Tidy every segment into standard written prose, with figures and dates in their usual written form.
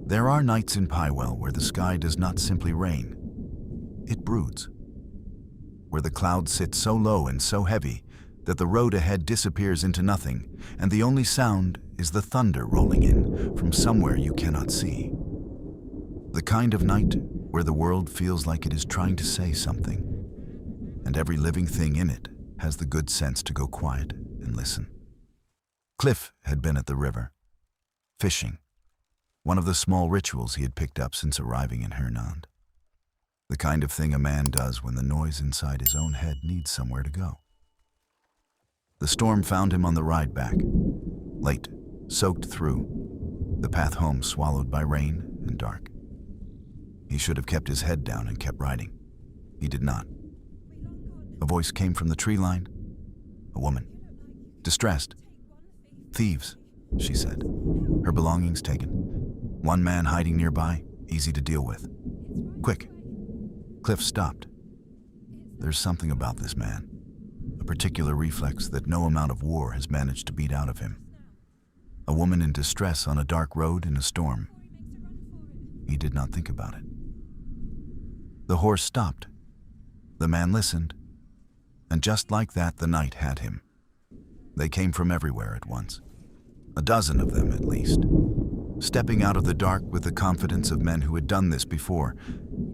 There are nights in Pywell where the sky does not simply rain, it broods. Where the clouds sit so low and so heavy that the road ahead disappears into nothing, and the only sound is the thunder rolling in from somewhere you cannot see. The kind of night where the world feels like it is trying to say something, and every living thing in it has the good sense to go quiet and listen. Kliff had been at the river, fishing, one of the small rituals he had picked up since arriving in Hernand. The kind of thing a man does when the noise inside his own head needs somewhere to go. The storm found him on the ride back, late, soaked through, the path home swallowed by rain and dark. He should have kept his head down and kept riding. He did not. A voice came from the tree line. A woman. Distressed. "Thieves," she said. Her belongings taken. One man hiding nearby, easy to deal with. "Quick." Kliff stopped. There's something about this man, a particular reflex that no amount of war has managed to beat out of him. A woman in distress on a dark road in a storm. He did not think about it. The horse stopped. The man listened. And just like that, the night had him. They came from everywhere at once. A dozen of them, at least. Stepping out of the dark with the confidence of men who had done this before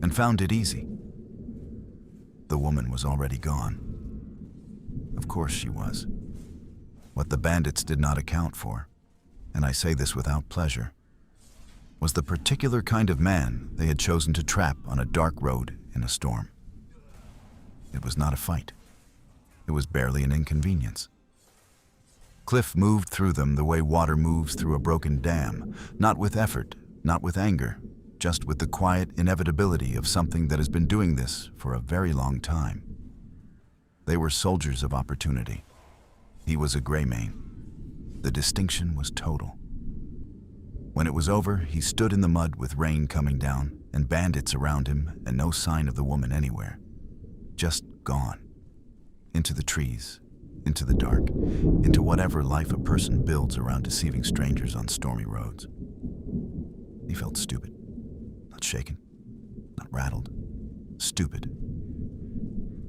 and found it easy. The woman was already gone. Of course she was. What the bandits did not account for, and I say this without pleasure, was the particular kind of man they had chosen to trap on a dark road in a storm. It was not a fight. It was barely an inconvenience. Kliff moved through them the way water moves through a broken dam, not with effort, not with anger, just with the quiet inevitability of something that has been doing this for a very long time. They were soldiers of opportunity. He was a Greymane. The distinction was total. When it was over, he stood in the mud with rain coming down and bandits around him and no sign of the woman anywhere. Just gone. Into the trees, into the dark, into whatever life a person builds around deceiving strangers on stormy roads. He felt stupid, not shaken, not rattled, stupid.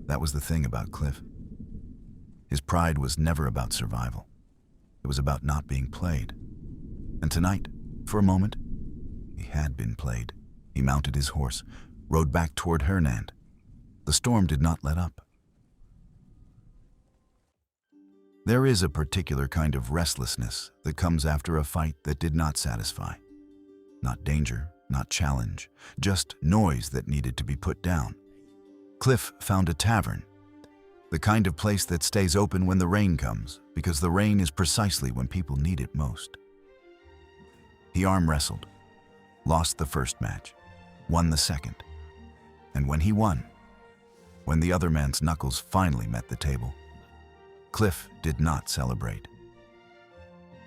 That was the thing about Kliff. His pride was never about survival. It was about not being played. And tonight, for a moment, he had been played. He mounted his horse, rode back toward Hernand. The storm did not let up. There is a particular kind of restlessness that comes after a fight that did not satisfy. Not danger, not challenge, just noise that needed to be put down. Kliff found a tavern, the kind of place that stays open when the rain comes, because the rain is precisely when people need it most. He arm wrestled, lost the first match, won the second. And when he won, when the other man's knuckles finally met the table, Kliff did not celebrate.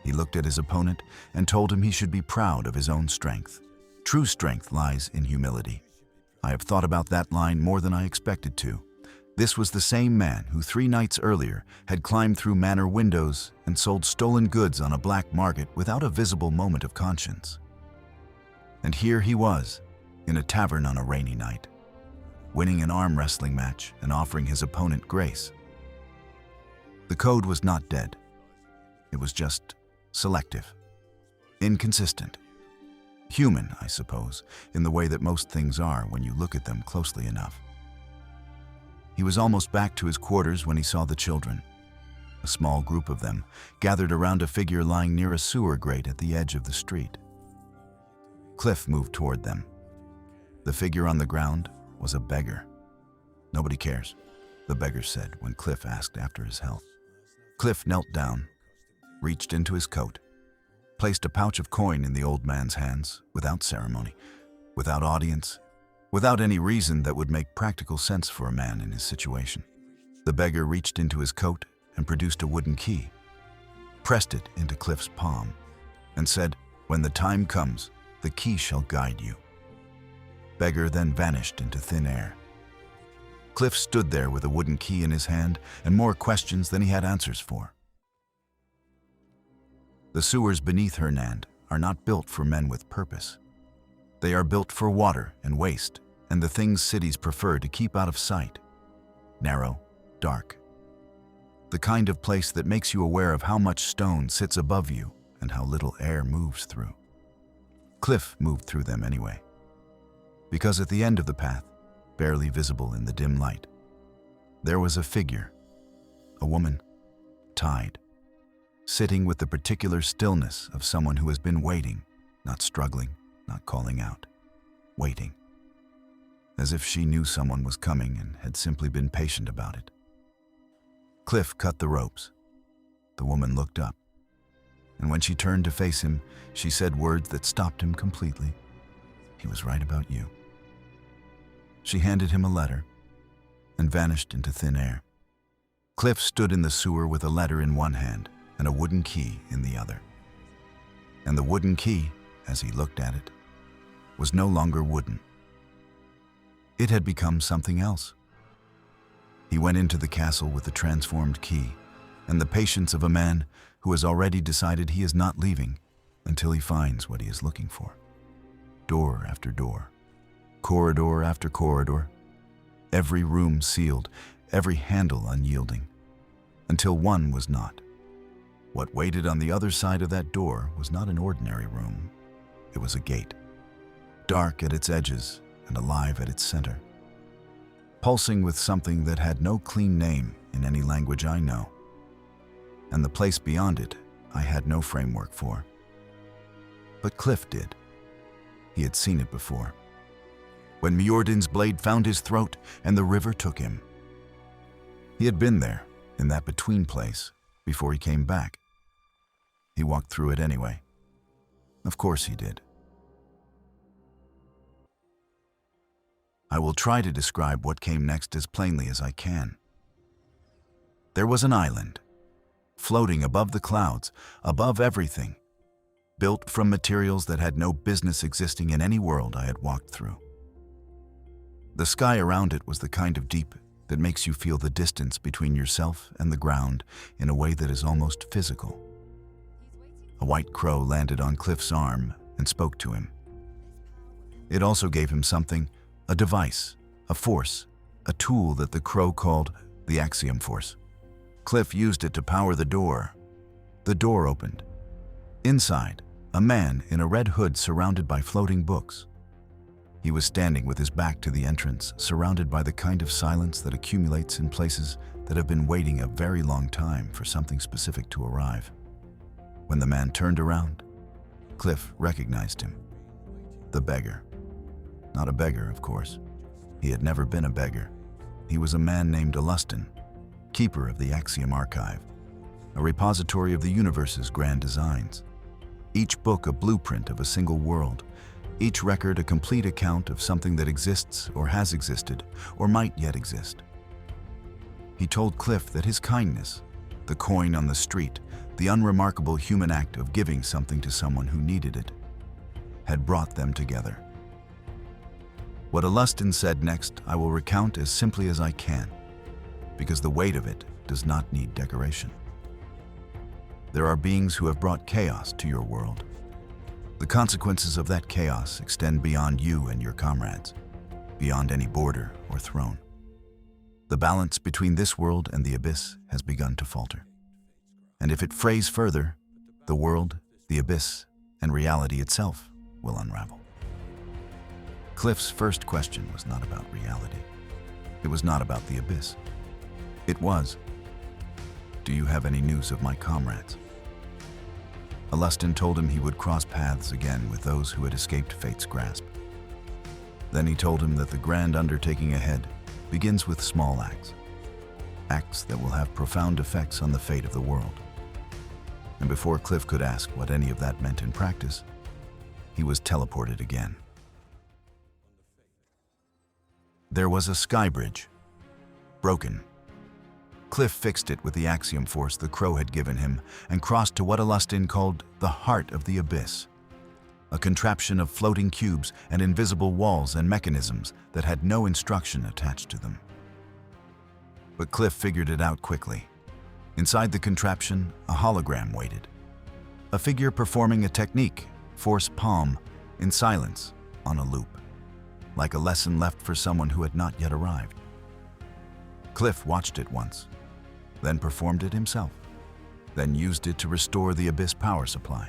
He looked at his opponent and told him he should be proud of his own strength. True strength lies in humility. I have thought about that line more than I expected to. This was the same man who 3 nights earlier had climbed through manor windows and sold stolen goods on a black market without a visible moment of conscience. And here he was, in a tavern on a rainy night, winning an arm wrestling match and offering his opponent grace. The code was not dead. It was just selective, inconsistent. Human, I suppose, in the way that most things are when you look at them closely enough. He was almost back to his quarters when he saw the children. A small group of them gathered around a figure lying near a sewer grate at the edge of the street. Kliff moved toward them. The figure on the ground was a beggar. "Nobody cares," the beggar said when Kliff asked after his health. Kliff knelt down, reached into his coat, placed a pouch of coin in the old man's hands, without ceremony, without audience, without any reason that would make practical sense for a man in his situation. The beggar reached into his coat and produced a wooden key, pressed it into Kliff's palm, and said, "When the time comes, the key shall guide you." Beggar then vanished into thin air. Kliff stood there with a wooden key in his hand and more questions than he had answers for. The sewers beneath Hernand are not built for men with purpose. They are built for water and waste, and the things cities prefer to keep out of sight. Narrow, dark. The kind of place that makes you aware of how much stone sits above you and how little air moves through. Kliff moved through them anyway, because at the end of the path, barely visible in the dim light, there was a figure, a woman, tied, sitting with the particular stillness of someone who has been waiting, not struggling, not calling out, waiting, as if she knew someone was coming and had simply been patient about it. Kliff cut the ropes. The woman looked up, and when she turned to face him, she said words that stopped him completely. He was right about you. She handed him a letter and vanished into thin air. Kliff stood in the sewer with a letter in one hand and a wooden key in the other. And the wooden key, as he looked at it, was no longer wooden. It had become something else. He went into the castle with the transformed key and the patience of a man who has already decided he is not leaving until he finds what he is looking for. Door after door, corridor after corridor, every room sealed, every handle unyielding, until one was not. What waited on the other side of that door was not an ordinary room. It was a gate, dark at its edges and alive at its center, pulsing with something that had no clean name in any language I know. And the place beyond it, I had no framework for. But Kliff did. He had seen it before. When Mjordan's blade found his throat and the river took him. He had been there, in that between place, before he came back. He walked through it anyway. Of course he did. I will try to describe what came next as plainly as I can. There was an island, floating above the clouds, above everything, built from materials that had no business existing in any world I had walked through. The sky around it was the kind of deep that makes you feel the distance between yourself and the ground in a way that is almost physical. A white crow landed on Kliff's arm and spoke to him. It also gave him something, a device, a force, a tool that the crow called the Axiom Force. Kliff used it to power the door. The door opened. Inside, a man in a red hood surrounded by floating books. He was standing with his back to the entrance, surrounded by the kind of silence that accumulates in places that have been waiting a very long time for something specific to arrive. When the man turned around, Kliff recognized him. The beggar. Not a beggar, of course. He had never been a beggar. He was a man named Alustin, keeper of the Axiom Archive, a repository of the universe's grand designs. Each book a blueprint of a single world, each record a complete account of something that exists or has existed or might yet exist. He told Kliff that his kindness, the coin on the street, the unremarkable human act of giving something to someone who needed it, had brought them together. What Alustin said next I will recount as simply as I can, because the weight of it does not need decoration. There are beings who have brought chaos to your world. The consequences of that chaos extend beyond you and your comrades, beyond any border or throne. The balance between this world and the abyss has begun to falter. And if it frays further, the world, the abyss, and reality itself will unravel. Kliff's first question was not about reality. It was not about the abyss. It was, do you have any news of my comrades? Alustin told him he would cross paths again with those who had escaped fate's grasp. Then he told him that the grand undertaking ahead begins with small acts. Acts that will have profound effects on the fate of the world. And before Kliff could ask what any of that meant in practice, he was teleported again. There was a sky bridge, broken. Kliff fixed it with the Axiom Force the crow had given him and crossed to what Alustin called the heart of the abyss, a contraption of floating cubes and invisible walls and mechanisms that had no instruction attached to them. But Kliff figured it out quickly. Inside the contraption, a hologram waited. A figure performing a technique, force palm, in silence, on a loop, like a lesson left for someone who had not yet arrived. Kliff watched it once, then performed it himself, then used it to restore the abyss power supply.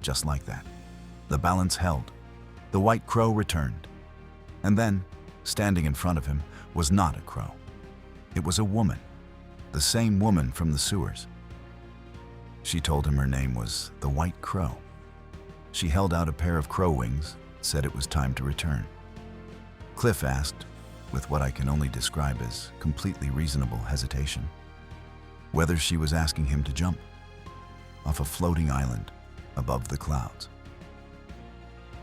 Just like that, the balance held. The white crow returned. And then, standing in front of him, was not a crow. It was a woman, the same woman from the sewers. She told him her name was the White Crow. She held out a pair of crow wings, said it was time to return. Kliff asked, with what I can only describe as completely reasonable hesitation, whether she was asking him to jump off a floating island above the clouds.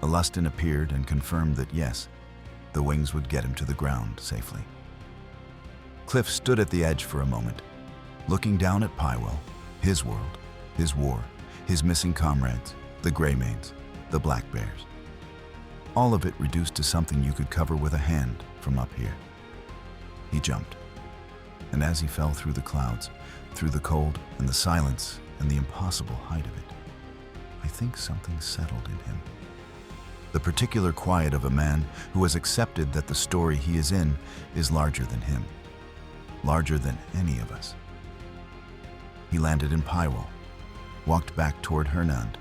Alustin appeared and confirmed that yes, the wings would get him to the ground safely. Kliff stood at the edge for a moment, looking down at Pywell, his world, his war, his missing comrades, the Greymaids, the Black Bears. All of it reduced to something you could cover with a hand from up here. He jumped, and as he fell through the clouds, through the cold and the silence and the impossible height of it, I think something settled in him. The particular quiet of a man who has accepted that the story he is in is larger than him, larger than any of us. He landed in Pywell, walked back toward Hernand,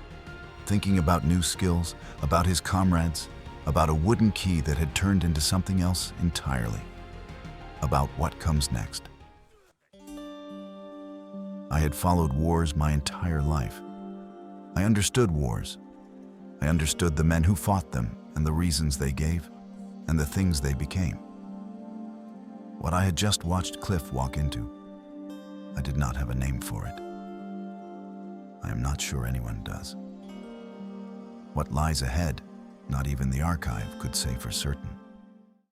thinking about new skills, about his comrades, about a wooden key that had turned into something else entirely, about what comes next. I had followed wars my entire life. I understood wars. I understood the men who fought them and the reasons they gave and the things they became. What I had just watched Kliff walk into, I did not have a name for it. I am not sure anyone does. What lies ahead, not even the archive could say for certain.